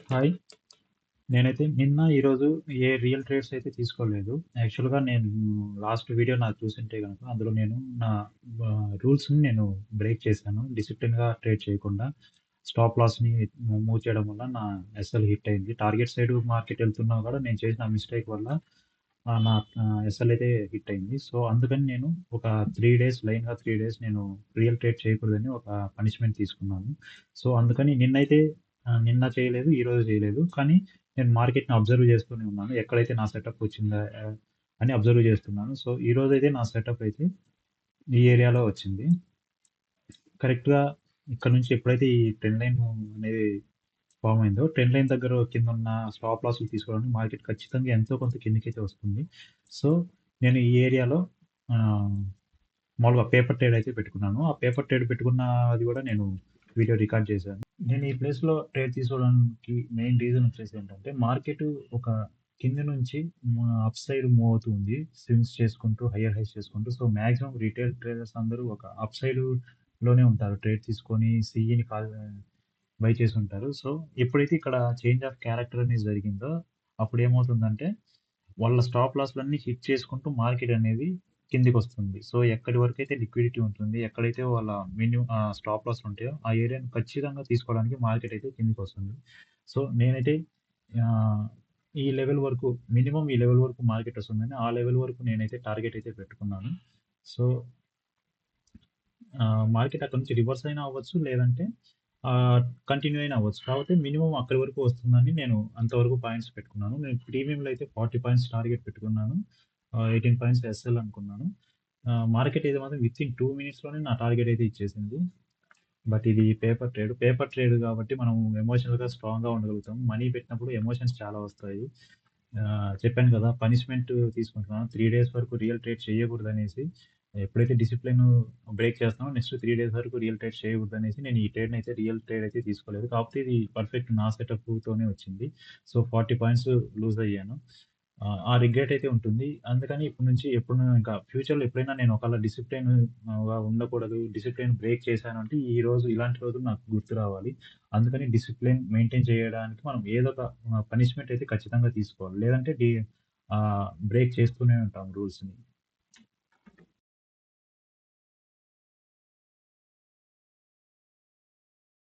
Hi. నేనైతే నిన్న, ఈరోజు ఏ రియల్ ట్రేడ్స్ అయితే తీసుకోలేదు. యాక్చువల్‌గా నేను లాస్ట్ వీడియో నాది చూసుంటే గనక అందులో నేను నా రూల్స్‌ని నేను బ్రేక్ చేశాను. డిసిప్లిన్‌గా ట్రేడ్ చేయకుండా స్టాప్ లాస్‌ని మూవ్ చేయడం వల్ల నా ఎస్ఎల్ హిట్ అయింది. టార్గెట్ సైడ్ మార్కెట్ వెళ్తున్నా కూడా నేను చేసిన మిస్టేక్ వల్ల నా ఎస్ఎల్ అయితే హిట్ అయింది. సో, అందుకని నేను ఒక 3 డేస్ లైన్‌గా 3 డేస్ నేను రియల్ ట్రేడ్ చేయకూడదని ఒక పనిష్మెంట్ తీసుకున్నాను. సో, అందుకని నిన్న చేయలేదు, ఈరోజు చేయలేదు. కానీ నేను మార్కెట్‌ని అబ్జర్వ్ చేస్తూనే ఉన్నాను. ఎక్కడైతే నా సెటప్ వచ్చిందా అని అబ్జర్వ్ చేస్తున్నాను. సో, ఈరోజైతే నా సెటప్ అయితే ఈ ఏరియాలో వచ్చింది. కరెక్ట్‌గా ఇక్కడ నుంచి ఎప్పుడైతే ఈ ట్రెండ్ లైన్ అనేది ఫామ్ అయిందో, ట్రెండ్ లైన్ దగ్గర కిందున్న స్టాప్ లాస్‌లు తీసుకోవడానికి మార్కెట్ ఖచ్చితంగా ఎంతో కొంత కిందకైతే వస్తుంది. సో, నేను ఈ ఏరియాలో ఆహ్, మామూలుగా పేపర్ ట్రేడ్ అయితే పెట్టుకున్నాను. ఆ పేపర్ ట్రేడ్ పెట్టుకున్నది కూడా నేను వీడియో రికార్డ్ చేశాను. నేను ఈ ప్లేస్‌లో ట్రేడ్ తీసుకోవడానికి మెయిన్ రీజన్ వచ్చేసి ఏంటంటే, మార్కెట్ ఒక కింద నుంచి అప్ సైడ్ మూవ్ అవుతుంది. స్వింగ్స్ చేసుకుంటూ, హైయర్ హైస్ చేసుకుంటూ. సో, మాక్సిమం రిటైల్ ట్రేడర్స్ అందరూ ఒక అప్ సైడ్‌లోనే ఉంటారు. ట్రేడ్ తీసుకొని సిఈని బై చేసి ఉంటారు. సో, ఎప్పుడైతే ఇక్కడ చేంజ్ ఆఫ్ క్యారెక్టర్ అనేది జరిగిందో, అప్పుడు ఏమవుతుందంటే వాళ్ళ స్టాప్ లాస్‌లన్నీ హిట్ చేసుకుంటూ మార్కెట్ అనేది కిందికొస్తుంది. సో, ఎక్కడి వరకైతే లిక్విడిటీ ఉంటుంది, ఎక్కడైతే వాళ్ళ స్టాప్ లాస్‌లు ఉంటాయో, ఆ ఏరియాని ఖచ్చితంగా తీసుకోవడానికి మార్కెట్ అయితే కిందికొస్తుంది. సో, నేనైతే ఆహ్, ఈ లెవెల్ వరకు మినిమమ్ ఈ లెవెల్ వరకు మార్కెట్ వస్తుందని, ఆ లెవెల్ వరకు నేనైతే టార్గెట్ అయితే పెట్టుకున్నాను. సో, మార్కెట్ అక్కడి నుంచి రివర్స్ అయినా అవ్వచ్చు, లేదంటే కంటిన్యూ అయినా అవ్వచ్చు. కాకపోతే మినిమమ్ అక్కడి వరకు వస్తుందని నేను అంతవరకు పాయింట్స్ పెట్టుకున్నాను. నేను ప్రీమియంలో అయితే 40 పాయింట్స్ టార్గెట్ పెట్టుకున్నాను. 18 పాయింట్స్ ఎస్ఎల్ అనుకున్నాను. మార్కెట్ అయితే మాత్రం వితిన్ 2 మినిట్స్‌లోనే నా టార్గెట్ అయితే ఇచ్చేసింది. బట్ ఇది పేపర్ ట్రేడ్. పేపర్ ట్రేడ్ కాబట్టి మనం ఎమోషనల్‌గా స్ట్రాంగ్‌గా ఉండగలుగుతాం. మనీ పెట్టినప్పుడు ఎమోషన్స్ చాలా వస్తాయి. చెప్పాను కదా! పనిష్మెంట్ తీసుకుంటున్నాను. 3 డేస్ వరకు రియల్ ట్రేడ్ చేయకూడదనేసి. ఎప్పుడైతే డిసిప్లిన్ బ్రేక్ చేస్తానో నెక్స్ట్ 3 డేస్ వరకు రియల్ ట్రేడ్ చేయకూడదనేసి నేను ఈ ట్రేడ్‌నయితే రియల్ ట్రేడ్ అయితే తీసుకోలేదు. కాకపోతే ఇది పర్ఫెక్ట్ నా సెటప్‌తోనే వచ్చింది. సో, 40 పాయింట్స్ లూజ్ అయ్యాను. ఆ రిగ్రెట్ అయితే ఉంటుంది. అందుకని ఇప్పటి నుంచి ఎప్పుడు ఇంకా ఫ్యూచర్‌లో ఎప్పుడైనా నేను ఒకవేళ డిసిప్లిన్‌గా ఉండకూడదు, డిసిప్లిన్ బ్రేక్ చేశానంటే ఈ రోజు ఇలాంటి రోజులు నాకు గుర్తు రావాలి. అందుకని డిసిప్లిన్ మెయింటైన్ చేయడానికి మనం ఏదో ఒక పనిష్మెంట్ అయితే ఖచ్చితంగా తీసుకోవాలి. లేదంటే బ్రేక్ చేస్తూనే ఉంటాం రూల్స్‌ని.